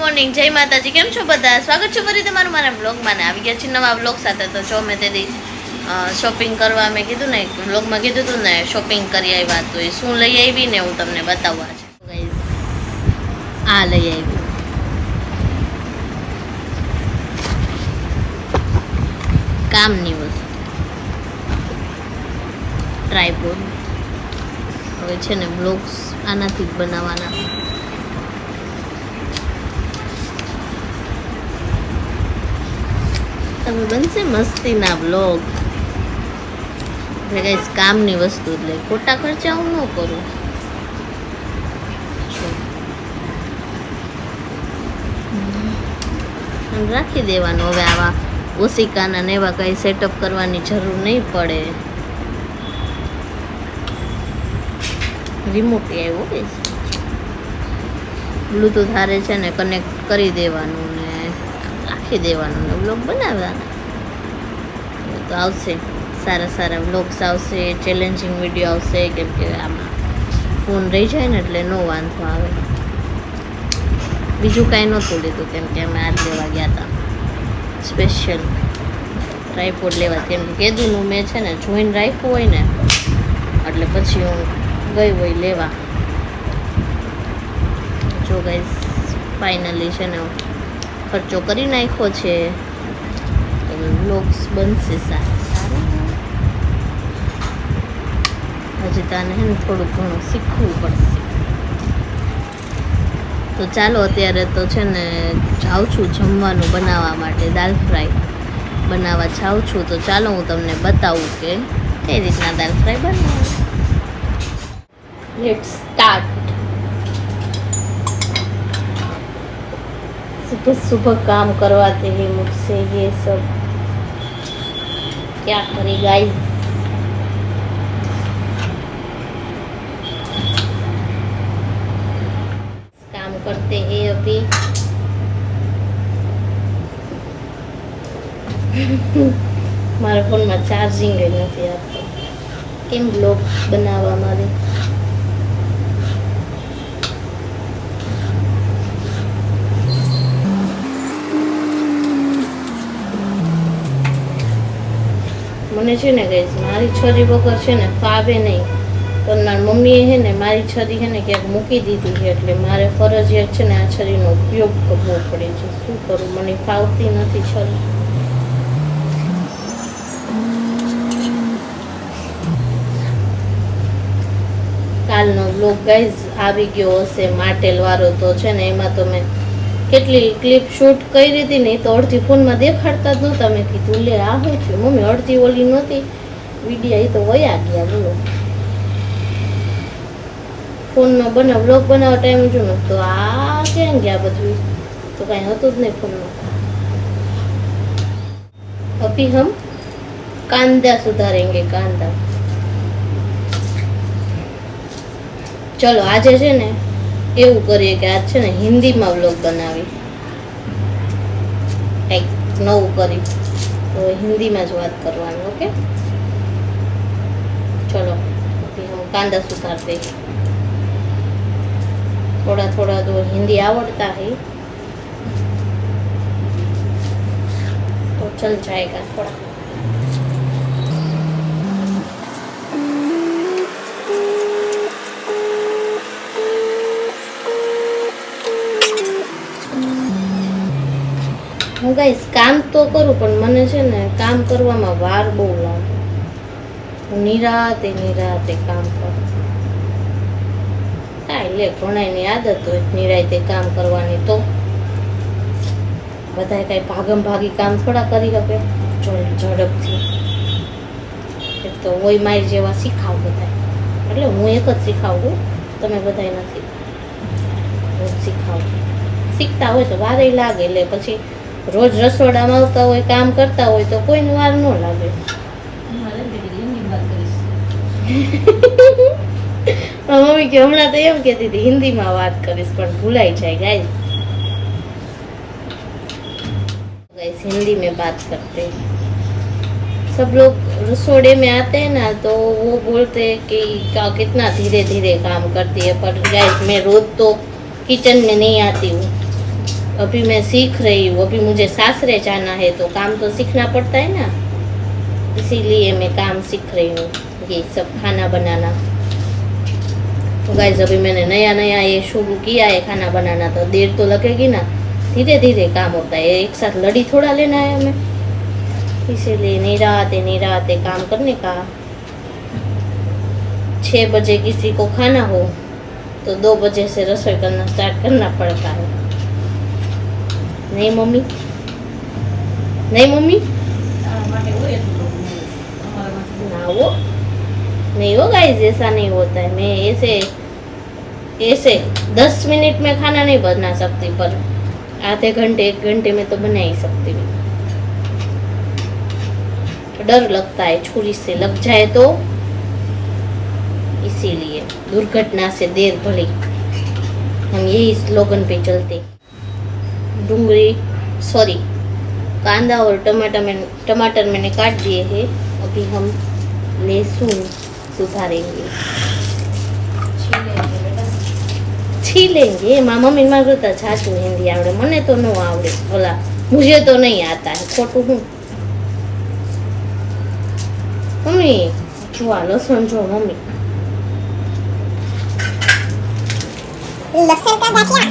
Morning, જય માતાજી. કેમ છો બધા? સ્વાગત છે ફરી તમારું મારા બ્લોગમાં. ને આવી ગયા છે નવા બ્લોગ સાથે. તો જો મેં તેથી શોપિંગ કરવા મેં કીધું ને, બ્લોગમાં કીધું હતું ને શોપિંગ કરી આવ્યા. તો એ શું લઈ આવી ને હું તમને બતાવવા છે. આ લઈ આવી કામની વસ્તુ, ટ્રાયપોડ. હવે છે ને બ્લોગ્સ આનાથી જ બનાવવાના. તમે બનશે મસ્તીના બ્લોગ. એટલે ગાઈસ કામની વસ્તુ, એટલે ખોટા ખર્ચા હું ન કરું. રાખી દેવાનું. હવે આવા ઓશિકાના ને એવા કંઈ સેટઅપ કરવાની જરૂર નહીં પડે. રિમોટ આવ્યો કે બ્લૂટૂથ હારે છે ને કનેક્ટ કરી દેવાનું ને રાખી દેવાનું ને બ્લોગ બનાવવાના. તો આવશે સારા સારા બ્લોગ્સ આવશે, ચેલેન્જિંગ વિડીયો આવશે. કેમ કે આમાં ફોન રહી જાય ને એટલે નો વાંધો આવે. બીજું કાંઈ નહોતું લીધું કેમ કે અમે આજ લેવા ગયા હતા સ્પેશિયલ ટ્રાયપોડ લેવા. કેમ કે કીધું મેં છે ને જોઈન રાખ્યું હોય ને એટલે પછી હું ગઈ હોય લેવા. જો ગાઈસ ફાઇનલી છે ને ખર્ચો કરી નાખ્યો છે. તો વ્લોગ્સ બનશે સારા સારા. હજી તાને હે ને થોડું ઘણું શીખવું પડશે. તો ચાલો અત્યારે તો છે ને જાઉં છું જમવાનું બનાવવા માટે. દાલ ફ્રાય બનાવવા જાઉં છું. તો ચાલો હું તમને બતાવું કે કઈ રીતના દાલ ફ્રાય બનાવું. Let's start. सुबह सुबह काम करवाते हैं मुझसे ये सब. क्या करें गाइस. काम करते हैं अभी. મારા ફોનમાં ચાર્જિંગ જ નથી આપતો. કેમ બ્લોગ બનાવવા મારે. મને છે ને ગાઈસ મારી છરી વગર છે ને ફાવે નહીં. પણ મારી મમ્મીએ છે ને મારી છરી છે ને ક્યાંક મૂકી દીધી છે એટલે મારે ફરજિયાત છે ને આ છરીનો ઉપયોગ કરવો પડે છે. શું કરું, મને ફાવતી નથી છરી. કાલનો બ્લોગ ગાઈસ આવી ગયો હશે માટેલ વાળો. તો છે ને એમાં તો મેં કેટલી ક્લિપ શૂટ કરી હતી ને તો અડધી ફોનમાં દેખાડતા જ નહોતા. મેં કીધું લે આ શું છે મમ્મી, અડધી ઓલી નહોતી વિડીયા એ તો વયા ગયા. બોલો ફોનમાં બ્લોગ બનાવવા ટાઈમ જો ને તો આ ક્યાં ગયા બધું. તો કાંઈ હતું જ નહીં ફોનમાં. અભી હમ કાંદા સુધારેંગે કાંદા. ચલો આજે છે ને એવું કરીએ કે આજ છે ને હિન્દીમાં વ્લોગ બનાવી, કંઈક નવું કરી. તો હિન્દીમાં જ વાત કરવાની. ઓકે ચલો હું કાંદા સુધારते. थोड़ा थोड़ा तो हिंदी आवड़ता है तो चल जाएगा थोड़ा. હું ગાઈસ કામ તો કરું પણ મને છે ને કામ કરવામાં વાર બહુ લાગે. હું નિરાતે કામ કરું. કાંઈ લે ઘણાની આદત હોય નિરાતે કામ કરવાની. તો બધા કાંઈ ભાગમ ભાગી કામ થોડા કરી શકે ઝડપથી. એક તો હોય મારી જેવા શીખાવ બધા. એટલે હું એક જ શીખાવું, તમે બધા નથી. હું શીખાવું. શીખતા હોય તો વારે લાગે. એટલે પછી રોજ રસોડામાં આવતા હોય કામ કરતા હોય તો કોઈને વાર ન લાગે. મમ્મી કે હમણાં તો એમ કહેતી હતી હિન્દીમાં વાત કરીશ પણ ભૂલાઈ જાય. गाइस हिंदी में बात करते हैं. सब लोग रसोड़े में आते हैं ना तो वो बोलते हैं कि कितना धीरे धीरे काम करती है. पर गाइस मैं रोज तो किचन में नहीं आती हूँ. अभी मैं सीख रही हूँ, अभी मुझे सासरे जाना है तो काम तो सीखना पड़ता है ना, इसीलिए मैं काम सीख रही हूँ, ये सब खाना बनाना। तो गाइस अभी मैंने नया नया ये शुरू किया है खाना बनाना, तो देर तो लगेगी ना, धीरे धीरे काम होता है, एक साथ लड़ी थोड़ा लेना है हमें, इसीलिए निराते काम करने का। 6 बजे किसी को खाना हो तो 2 बजे से रसोई करना स्टार्ट करना पड़ता है। नहीं मम्मी, नहीं मम्मी, ना वो नहीं हो गाइस, ऐसा नहीं होता है। मैं ऐसे 10 मिनट में खाना नहीं बना सकती, पर आधे घंटे 1 घंटे में तो बना ही सकती हूँ। डर लगता है छुरी से लग जाए तो, इसीलिए दुर्घटना से देर भली, हम यही स्लोगन पे चलते। कांदा और टमाटर मैंने काट दिए हैं, अभी हम लहसुन सुधारेंगे, छीलेंगे। माँ मम्मी मारो तो छाछू हिंदी आवड़े, मने तो न आवड़े, बोला मुझे तो नहीं आता है, खोटू हूँ। मम्मी जो लहसुन जो मम्मी लहसुन का गाठिया।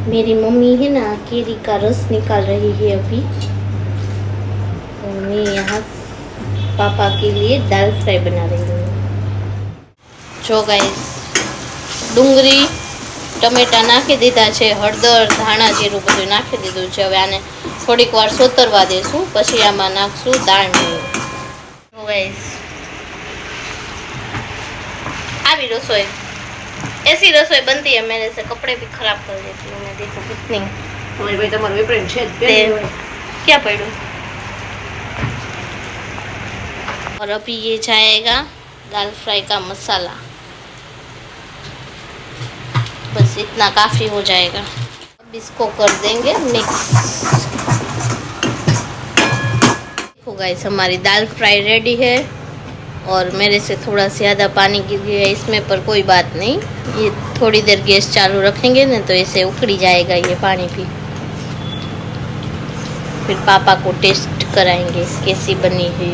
मेरी मम्मी है ना केरी का रस निकाल रही है अभी, और मैं यहाँ पापा के लिए दाल फ्राई बना रही हूँ। जो गाइस डુંગળી ટમેટા નાખી દીધા છે, હળદર ધાણા જીરું બધું નાખી દીધું છે। હવે આને થોડીક વાર સોતરવા દેશું, પછી આમાં નાખશું દાળ। જો ગાइस આવી રસોઈ, ऐसी रसोई बनती है मेरे से, कपड़े भी खराब कर देती हूँ मैं। देखो कितनी તમારી ભાઈ તમારો વિપરીત છે જ પહેરી હોય। क्या पढ़ूँ। और अभी ये जाएगा दाल फ्राई का मसाला, बस इतना काफ़ी हो जाएगा। अब इसको कर देंगे मिक्स। देखो गाइस हमारी दाल फ्राई रेडी है, और मेरे से थोड़ा ज़्यादा पानी गिर गया इसमें, पर कोई बात नहीं, ये थोड़ी देर गैस चालू रखेंगे ना तो ऐसे उखड़ी जाएगा ये पानी भी। फिर पापा को टेस्ट कराएंगे कैसी बनी है।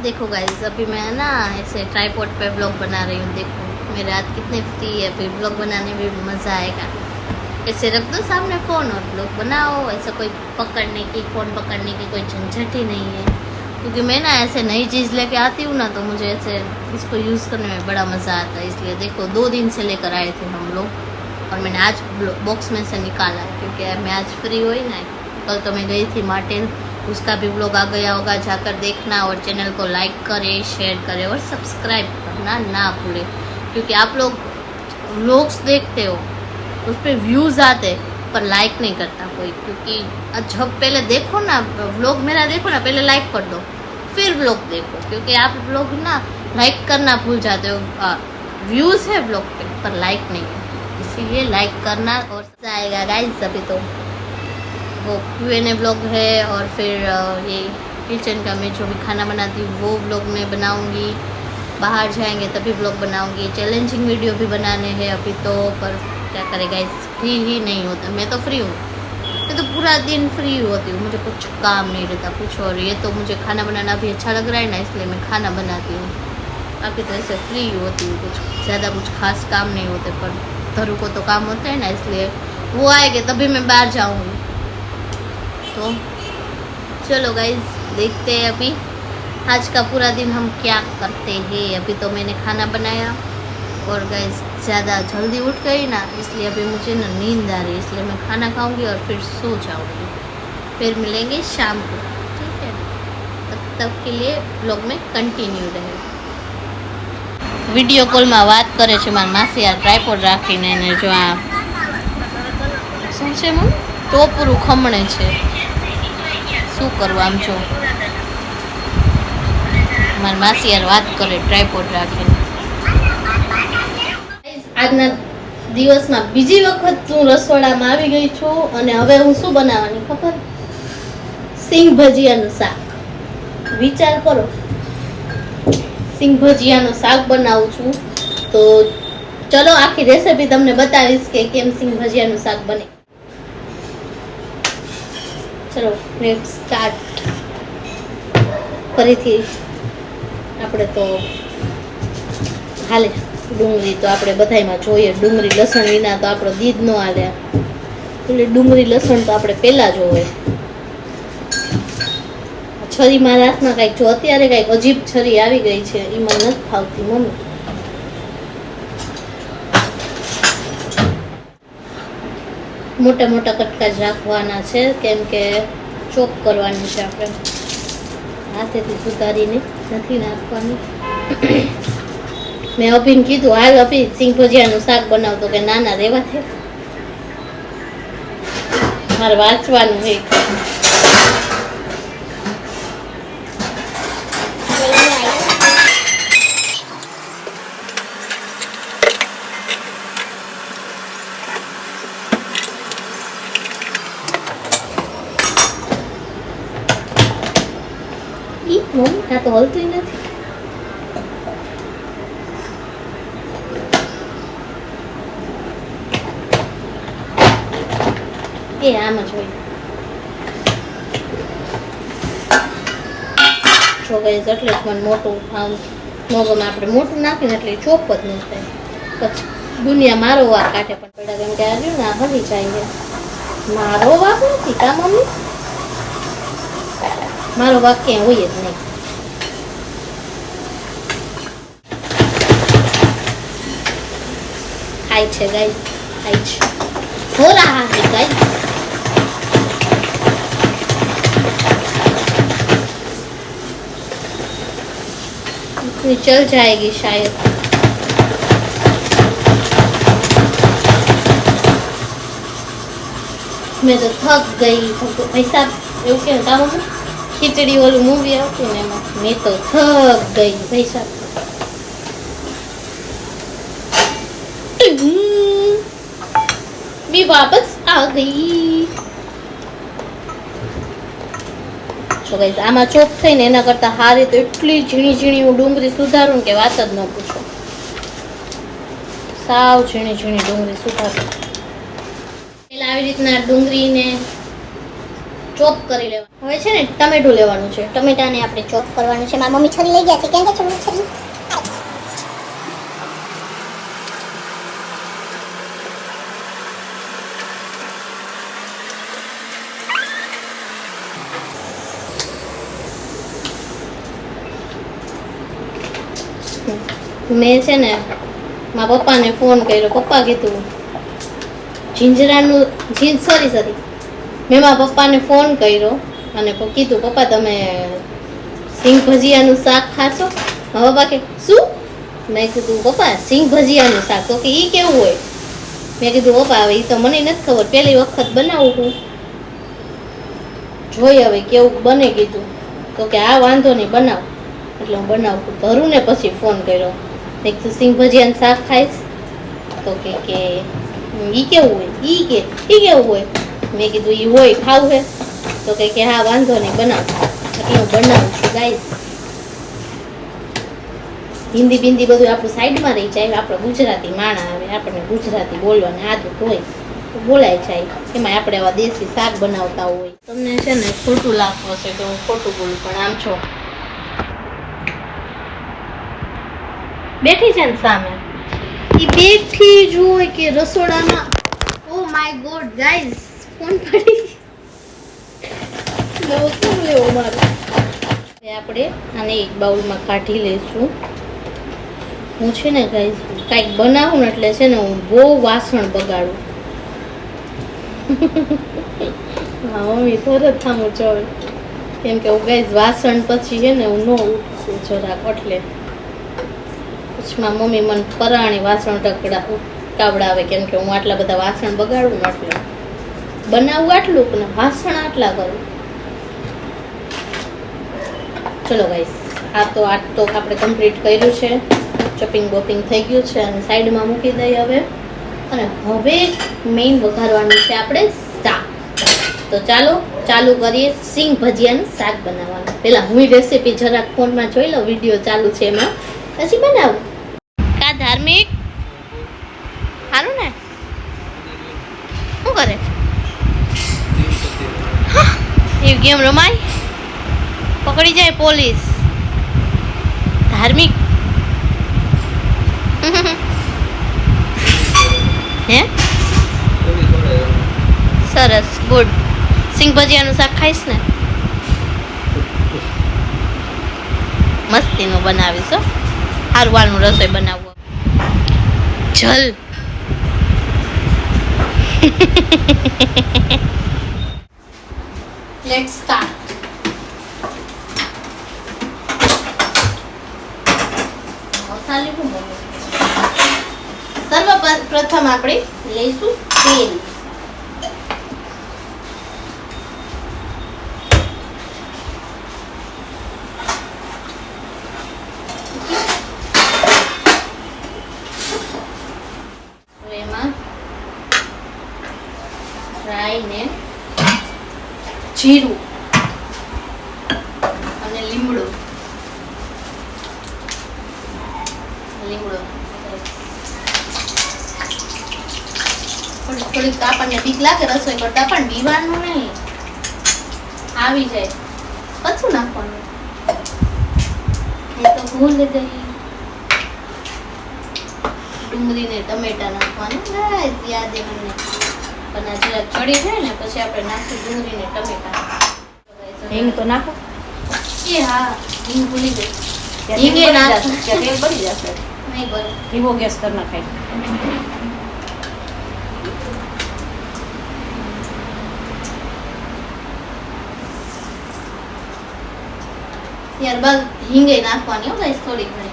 देखो गाइस अभी मैं ना ऐसे ट्राइपॉड पे ब्लॉग बना रही हूँ, देखो मेरे हाथ कितने फ्री है, फिर ब्लॉग बनाने में भी मज़ा आएगा। ऐसे रख दो सामने फ़ोन और ब्लॉग बनाओ, ऐसा कोई पकड़ने की, फ़ोन पकड़ने की कोई झंझट ही नहीं है। क्योंकि मैं ना ऐसे नई चीज़ लेके आती हूँ ना, तो मुझे ऐसे इसको यूज़ करने में बड़ा मज़ा आता है। इसलिए देखो 2 दिन से लेकर आए थे हम लोग, और मैंने आज बॉक्स में से निकाला है, क्योंकि मैं आज फ्री हुई ना। कल तो मैं गई थी मार्टेन, उसका भी ब्लॉग आ गया होगा, जाकर देखना। और चैनल को लाइक करें, शेयर करें और सब्सक्राइब करना ना भूलें, क्योंकि आप लोग व्लॉग्स देखते हो, उस पर व्यूज़ आते, पर लाइक नहीं करता कोई। क्योंकि जब पहले देखो ना व्लॉग मेरा, देखो ना पहले लाइक कर दो, फिर व्लॉग देखो, क्योंकि आप लोग ना लाइक करना भूल जाते हो। व्यूज़ है व्लॉग पे पर लाइक नहीं है, इसीलिए लाइक करना। और आएगा गाइस अभी तो वो Q&A व्लॉग है, और फिर ये किचन का मैं जो भी खाना बनाती हूँ वो व्लॉग मैं बनाऊँगी। बाहर जाएंगे तभी व्लॉग बनाऊँगी। चैलेंजिंग वीडियो भी बनाने हैं अभी तो, पर क्या करें गाइस, फ्री ही नहीं होता। मैं तो फ्री हूँ, मैं तो पूरा दिन फ्री होती हूँ, मुझे कुछ काम नहीं रहता कुछ। और ये तो मुझे खाना बनाना भी अच्छा लग रहा है ना, इसलिए मैं खाना बनाती हूँ। बाकी तो ऐसे फ्री होती हूँ, कुछ ज़्यादा कुछ खास काम नहीं होते, पर धरू को तो काम होता है ना, इसलिए वो आएंगे तभी मैं बाहर जाऊँगी। तो चलो गाइस देखते हैं अभी आज का पूरा दिन हम क्या करते हैं। अभी तो मैंने खाना बनाया, और गाइस ज़्यादा जल्दी उठ गई ना, इसलिए अभी मुझे ना नींद आ रही है, इसलिए मैं खाना खाऊंगी और फिर सो जाऊंगी। फिर मिलेंगे शाम को, ठीक है। तब के लिए ब्लॉग में कंटिन्यू रहे। वीडियो कॉल में बात करे छे मारी मासी, आ ट्राइपॉड राखीने ने जो आ शुं छे मम्मी तो पूરું खमणे छे, શું કરવું આમ જો મારી માસી યાર વાત કરે ટ્રાયપોડ રાખીને। આજના દિવસમાં બીજી વખત હું રસોડામાં આવી ગઈ છું, અને હવે હું શું બનાવવાની ખબર? સિંગ ભજીયાનું શાક। વિચાર કરો, સિંગ ભજીયાનું શાક બનાવું છું. તો ચલો આખી રેસીપી તમને બતાવીશ કે કેમ સિંગ ભજીયાનું શાક બને. ચલો લેટ્સ સ્ટાર્ટ. ફરીથી આપણે તો હાલે ડુંગળી તો આપણે બધાયમાં જોઈએ. ડુંગળી લસણ વિના તો આપણો દીદ ન હાલે. એટલે ડુંગળી લસણ તો આપણે પહેલાં જોવે. છરી મારા હાથમાં કંઈક જો અત્યારે કંઈક અજીબ છરી આવી ગઈ છે, એ મને નથી ફાવતી મમ્મી. મોટા મોટા કટકા જ રાખવાના છે કેમ કે ચોપ કરવાની છે. આપણે હાથેથી સુધારીને નથી નાખવાની. મેં અભીને કીધું હાલ અભી સિંગ ભજીયાનું શાક બનાવતો કે નાના રહેવા છે, મારે વાંચવાનું છે. મમ્મી આ તો હલતું નથી. એ આમ જ હોય. જો ગઈ એટલે જ મને મોટું આમ ન ગમે. આપણે મોટું નાખીને એટલે ચોપ જ ન થાય. પછી દુનિયા મારો વાક કાઢે. પણ પેડા કેમ કે આવ્યું ને આ હલી જાય. મારો વાક નથી કા મમ્મી? મારો વાક ક્યાંય હોય જ નહીં. ખાય છે ગાઈસ, ખાય છે. हो रहा है गाइस. इतनी चल जाएगी शायद. मैं तो थक गई. ऐसा એવું કે કામ ખીચડી વાળું મૂવી આવતું ને એમાં મેં તો થક ગઈ ભાઈ સાહેબ. मैं वापस आ गई. જો ગાઈસ આમાં ચોપ થઈને એના કરતાં હારી તો એટલી ઝીણી ઝીણી હું ડુંગળી સુધારું ને કે વાત જ ન પૂછો. સાવ ઝીણી ઝીણી ડુંગળી સુધારું. પહેલા આવી રીતના ડુંગળીને ચોપ કરી લેવાનું. હવે છે ને ટમેટું લેવાનું છે. ટમેટાને આપણે ચોપ કરવાનું છે. મારી મમ્મી છરી લઈ ગયા છે. કેમ કે છરી મેં છે ને મારા પપ્પાને ફોન કર્યો. પપ્પા કીધું જીંજરાનું સોરી મેં મારા પપ્પાને ફોન કર્યો અને કીધું પપ્પા તમે સિંગ ભજીયાનું શાક ખાશો? પપ્પા કે શું? મેં કીધું પપ્પા સિંગ ભજીયાનું શાક. તો કે એ કેવું હોય? મેં કીધું પપ્પા હવે એ તો મને નથી ખબર, પહેલી વખત બનાવું છું, જોઈ હવે કેવું બને. કીધું તો કે આ વાંધો નહીં બનાવ. એટલે હું બનાવું. ધરું ને પછી ફોન કર્યો. મેં કીધું સિંગ ભજીયાનું શાક ખાઈશ? તો કે ઈ કેવું હોય? ઈ કેવું હોય? મેં કીધું ઈ હોય ખાવું હે? તો કે હા વાંધો નહીં બનાવ. એટલે હું બનાવું છું ગાઈસ. હિન્દી બિંદી બધું આપણું સાઈડમાં રહી જાય. આપણે ગુજરાતી માણા આવે, આપણને ગુજરાતી બોલવાની આદત હોય તો બોલાય જાય. એમાં આપણે આવા દેશી શાક બનાવતા હોય. તમને છે ને ખોટું લાગતું હશે કે હું ખોટું બોલું, પણ આમ છો બેઠી છે ને સામે, એ બેઠી જ હોય કે રસોડામાં. Oh my God guys, phone પડી નવો કેમ લેવો મારો. આપણે આને એક બાઉલમાં કાઢી લઈશું. હું છે ને ગાઈઝ કાંઈક બનાવું ને એટલે છે ને હું બહુ વાસણ બગાડું. હા મમ્મી તરત થામું ચોવે. કેમ કે હું ગાઈઝ વાસણ પછી છે ને હું ન ઉઠું જરાક. એટલે પછી મમ્મી મને પરાણી વાસણ કાવડાવે. કેમ કે હું આટલા બધા વાસણ બગાડું ને એટલે બનાવું આટલું ને વાસણ આટલા કરું. ચલો ગાઈસ આ તો આપણે કમ્પ્લીટ કર્યું છે. ચોપિંગ બોપિંગ થઈ ગયું છે અને સાઈડમાં મૂકી દઈએ હવે. અને હવે મેઇન વઘારવાનું છે આપણે શાક. તો ચાલુ કરીએ સિંગ ભજીયાનું શાક બનાવવાનું. પહેલાં હું રેસીપી જરાક ફોનમાં જોઈ લઉં, વિડીયો ચાલુ છે એમાં. પછી બનાવું કા ધાર્મિક સારું ને શું કરે એ ગેમ રમાય પકડી જાય પોલીસ ધાર્મિક હે સરસ ગુડ સિંગ ભજીયાનું શાક ખાઈશ ને મસ્તીનું બનાવીશ હો સારું વાળનું રસોઈ બનાવવું જલ લેટ્સ સ્ટાર્ટ સર્વપ્રથમ આપણે લઈશું તેલ એમાં રાઈ ને જીરું અને લીમડો થોડીક આપણને બીક લાગે રસોઈ કરતા પણ બીવાનું નહીં આવી જાય કશું નાખવાનું એ તો ભૂલ ગઈ ડુંગળી ને ટમેટા નાખવાનું યાદ એ મને પણ આ જરાક ચડી જાય ને પછી આપણે નાખી ડુંગળી ને ટમેટા હિંગ તો નાખો એ હા હિંગ ભૂલી ગઈ હિંગ હિંગે નાખો તેલ બળી જશે નહીં બને ધીમો ગેસ કરી નાખાય ત્યારબાદ હિંગે નાખવાની હો ગાઈસ થોડી ઘણી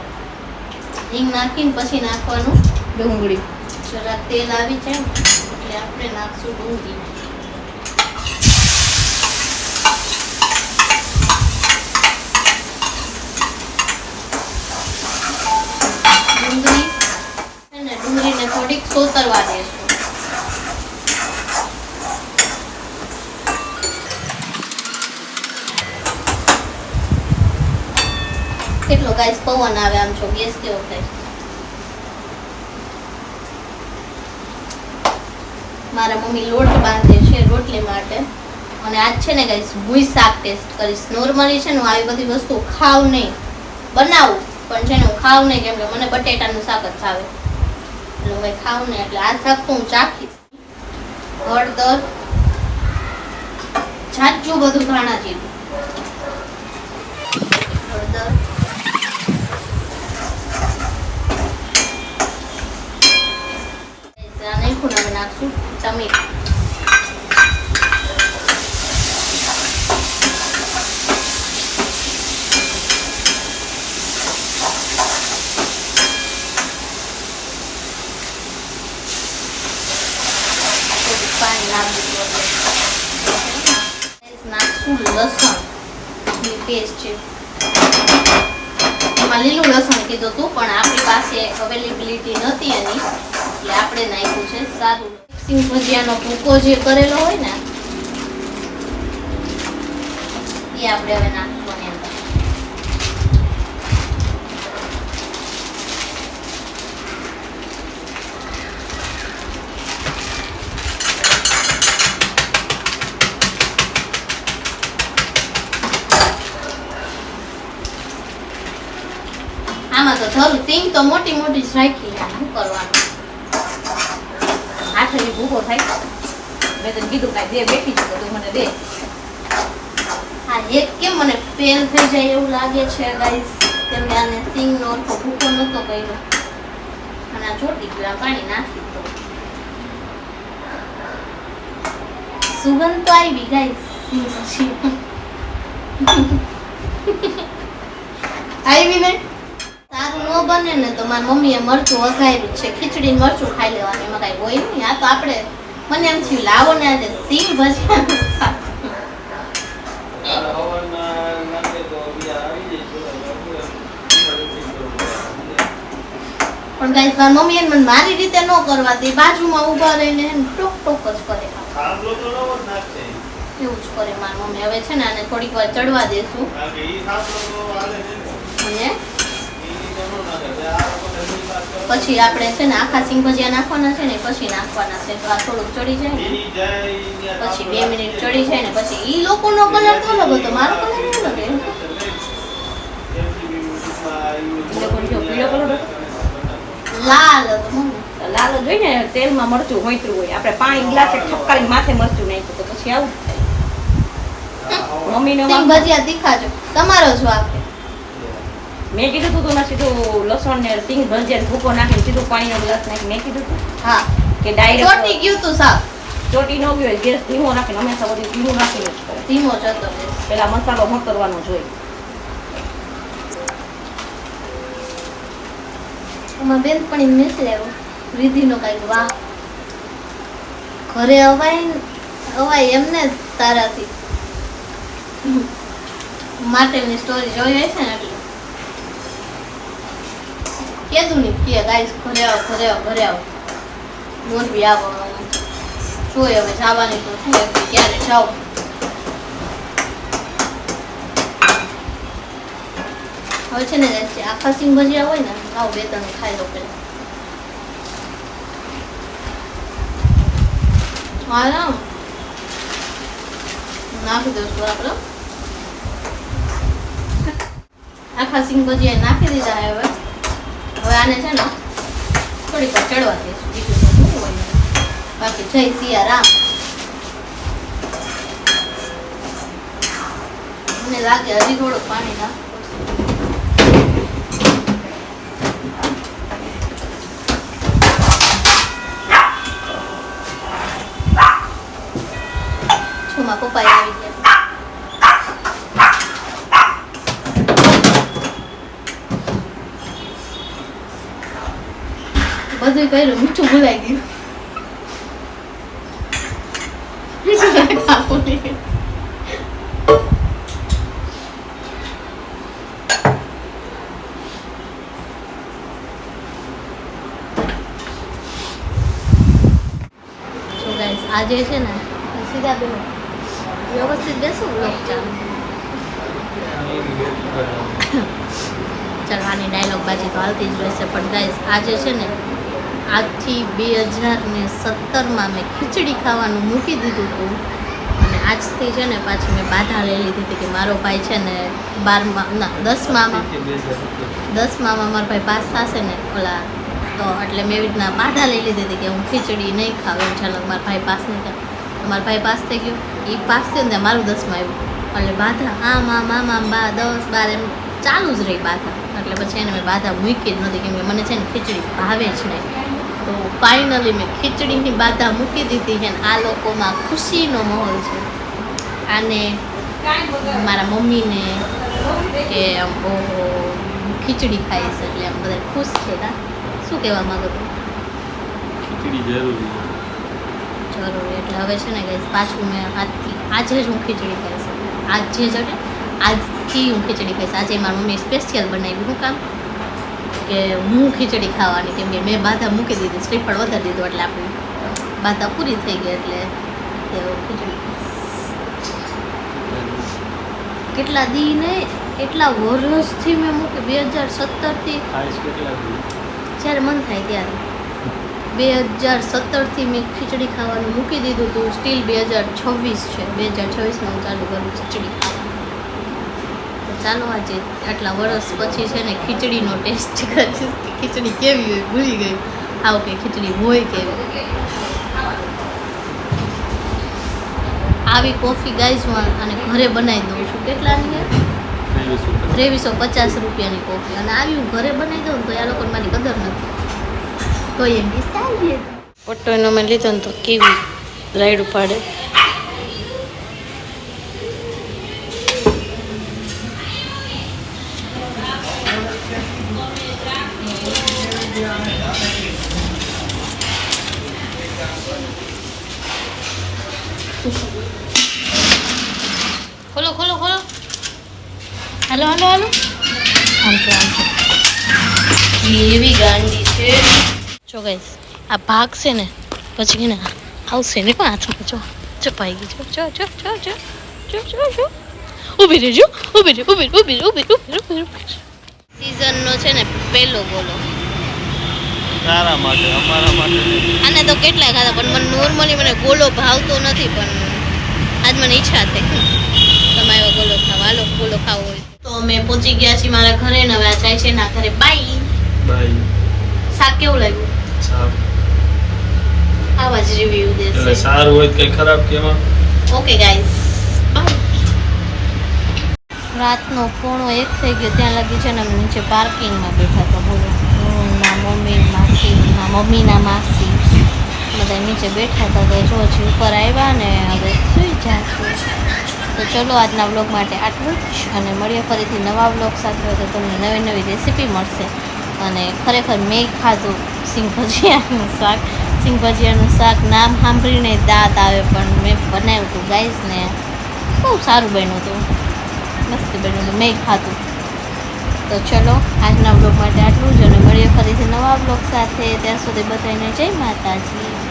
હિંગ નાખીને પછી નાખવાનું ડુંગળી જરા તેલ આવી જાય ને એટલે આપણે નાખશું ડુંગળી ડુંગળીને થોડીક સોતરવા દેશું કેટલો ગાઈસ પવન આવે આમ છો ગેસ કેવો થાય મારા મમ્મી લોટ બાંધે છે રોટલી માટે અને આજ છે ને ગાઈસ હું શાક ટેસ્ટ કરીશ નોર્મલી છે ને હું આવી બધી વસ્તુ ખાવ નહીં બનાવું પણ છે ને હું ખાવ નહીં કેમ કે મને બટેટાનું શાક જ ભાવે એટલે હું ખાવ નહીં એટલે આ શાક તો હું ચાખીશ હળદર જાજુ બધું ધાણા જીરું હળદર નાખશું ટમેટા પાણી નાખશું લસણ પેસ્ટ છે એમાં લીલું લસણ કીધું હતું પણ આપણી પાસે અવેલેબિલિટી નથી એની એટલે આપણે નાખ્યું છે સારું સિંગ ભજીયાનો ભૂકો જે કરેલો હોય ને એ આપણે હવે નાખશું એની અંદર આમાં તો ધરું સિંગ તો મોટી મોટી જ રાખી શું કરવાનું આઠલી ભૂકો થાય મેં તને કીધું કાંઈ દે બેઠી છું તું મને દે આ એક કેમ મને ફેલ થઈ જાય એવું લાગે છે ગાઈસ કેમ કે આને સિંગનો ઓછો ભૂકો નતો કર્યો અને આ ચોટી ગયું આ પાણી નાખી દો સુગંધ તો આવી ગાઈસ આવી ને સારું ન બને ને તો મારી મમ્મીએ મરચું વઘાર્યું છે ખીચડી મરચું ખાઈ લેવાનું એમાં કઈ હોય નહીં આ તો આપણે મને એમ થયું લાવો ને આજે સિંગ ભજીયાનું શાક પણ ગાઈસ મારી મમ્મી મને મારી રીતે ન કરવા દે બાજુમાં ઊભા રહીને ટોક ટોક જ કરે એવું જ કરે મારી મમ્મી હવે છે ને આને થોડીક વાર ચડવા દેશું અને પછી આપણે છે ને આખા સિંગ ભજીયા નાખવાના છે ને પછી નાખવાના છે. તો આ થોડુંક ચડી જાય ને પછી 2 મિનિટ ચડી જાય ને પછી ઈ લોકોનો કલર તો અલગ હતો, મારો કલર અલગ હતો. ઈ લોકોનો જો પીળો કલર હતો. લાલ હતો મમ્મી. લાલ જ હોય ને, તેલમાં મરચું હોયતું હોય. આપણે પાણી ગ્લાસ એક ઠપકારી માથે મરચું નાખ્યું તો પછી આવું જ થાય. મમ્મીનો સિંગ ભજીયા તીખા છો, તમારો જવાબ છે. મેં કીધું તું તો સીધું લસણ ને સિંગ ભજીયા ભૂકો નાખીને સીધું પાણીનો ગ્લાસ નાખી મેં કીધું તું હા કે ડાયરેક્ટ ચોટી ગયું તું સાવ. ચોટી ન ગયો હોય, ગેસ ધીમો રાખીને હંમેશા બધું ધીમું રાખીને જ કરે. ધીમો જતો પેલા મસાલો મકરવાનો જોઈએ. એમાં બેનપણી મિસલે રીધિનો કાંઈક વાહ ઘરે અવાય એમને જ તારાથી માટેની સ્ટોરી જોઈ હોય છે ને એટલે કીધું નહીં કે ગાઈસ ઘરે આવો મોરબી આવો જોઈએ હવે જવાની તો શું ક્યારે જાઓ. હવે છે ને આખા સિંગ ભજીયા હોય ને આવું 2-3 ખાઈ લો પેલા. હા નાખી દઉં છું આપણે આખા સિંગ ભજીયા નાખી દીધા. હવે આને છે ને થોડીક વાર ચડવા દઈશું, બીજું તો શું હોય. બાકી જય સિયારામ. મને લાગે હજી થોડુંક પાણી નાખવું પડશે. છોમાં પપ્પા આવી ગયા. બધું કર્યું, મીઠું ભૂલાઈ ગયું. આજે છે ને સીધા બેનો વ્યવસ્થિત બેસું બ્લોગ ચાલુ. ચાલો આની ડાયલોગ બાજી તો હાલતી જ રહેશે. પણ ગાઈસ આજે છે ને આજથી 2017માં મેં ખીચડી ખાવાનું મૂકી દીધું હતું અને આજથી છે ને પાછી મેં બાધા લઈ લીધી હતી કે મારો ભાઈ છે ને 10માં મારો ભાઈ પાસ થશે ને ઓલા તો એટલે મેં એવી રીતના બાધા લઈ લીધી હતી કે હું ખીચડી નહીં ખાવ એમ. ચાલો મારા ભાઈ પાસ નહીં થાય તો મારા ભાઈ પાસ થઈ ગયો. એ પાસ થયો ને મારું 10માં આવ્યું એટલે બાધા આમ 10-12 એમ ચાલુ જ રહી બાધા. એટલે પછી એને મેં બાધા મૂકી જ નથી કેમ કે મને છે ને ખીચડી ભાવે જ નહીં. તો ફાઇનલી મેં ખીચડીની બાધા મૂકી દીધી છે ને આ લોકોમાં ખુશીનો માહોલ છે. આને મારા મમ્મીને કે આમ ઓહો ખીચડી ખાઈશ એટલે આમ બધા ખુશ છે. શું કહેવા માંગો છો? ખીચડી જરૂરી એટલે હવે છે ને ગાઈસ પાછું મેં આજે જ હું ખીચડી ખાઈશ. આજથી હું ખીચડી ખાઈશ. આજે મારી મમ્મી સ્પેશિયલ બનાવી. શું કામ કે હું ખીચડી ખાવાની કેમ કે મેં બાધા મૂકી દીધી, શ્રીફળ વધારી દીધું એટલે આપણી બાધા પૂરી થઈ ગઈ એટલે ખીચડી. કેટલા દી ને એટલા વર્ષથી મેં મૂકી 2017થી જ્યારે મન થાય ત્યારે 2017થી મેં ખીચડી ખાવાનું મૂકી દીધું હતું. સ્ટીલ 2026 છે, 2026માં હું ચાલુ કરું ખીચડી ખાવાનું. તો ચાલો આજે આટલા વર્ષ પછી છે ને ખીચડીનો ટેસ્ટ કરીશ કે ખીચડી કેવી હોય. ભૂલી ગઈ આવ કે ખીચડી હોય કેવી. આવી કોફી ગાઈઝ હું અને ઘરે બનાવી દઉં છું. કેટલાની? 2350 રૂપિયાની કોફી. અને આવી હું ઘરે બનાવી દઉં તો આ લોકોને મારી કદર નથી. તો એમ પટ્ટો એનો મેં લીધો ને તો કેવી રાયડું પાડે. ખોલો ખોલો ખોલો. હાલો હાલો હાલો. આમ તો એવી ગાંડી છે. જો ગાઈસ આ ભાગ છે ને પછી ને આવશે ને પણ હાથમાં જો ચપાઈ ગઈ. જો જો જો જો જો જો જો ઊભી રહેજો ઊભી. સિઝનનો છે ને પહેલો ગોલો તારા માટે અમારા માટે નહીં. આને તો કેટલાય ખાધા પણ મને નોર્મલી મને ગોલો ભાવતો નથી પણ આજ મને ઈચ્છા થઈ તમે આવ્યો ગોલો ખાવા હાલો ગોલો ખાવો હોય તો અમે પહોંચી ગયા છીએ મારા ઘરે ને હવે આ જાય છે ના ઘરે બાય બાય. શાક કેવું લાગ્યું સારું. આવા જ રિવ્યુ એટલે દેશે સારું હોય તો કઈ ખરાબ કેમાં? ઓકે ગાઈસ બાય રાતનો 1:30 થઈ ગયો ત્યાં લગી છે ને અમે નીચે પાર્કિંગમાં બેઠા હતા બોલો હું ના મમ્મી માસી ના મમ્મીના માસી બધા નીચે બેઠા હતા તો જો હજી ઉપર આવ્યા ને હવે સુઈ જાશું તો ચલો આજના વ્લોગ માટે આટલું જ અને મળીએ ફરીથી નવા વ્લોગ સાથે તો તમને નવી નવી રેસીપી મળશે અને ખરેખર મેં ખાધું સિંગ ભજીયાનું શાક નામ સાંભળીને દાંત આવે પણ મેં બનાવ્યું હતું ગાઈસ ને બહુ સારું બન્યું હતું મસ્ત બન્યું હતું મેં ખાધું તો ચલો આજના વ્લોગ માટે આટલું જ અને મળીએ ફરીથી નવા વ્લોગ સાથે ત્યાં સુધી બધાને જય માતાજી.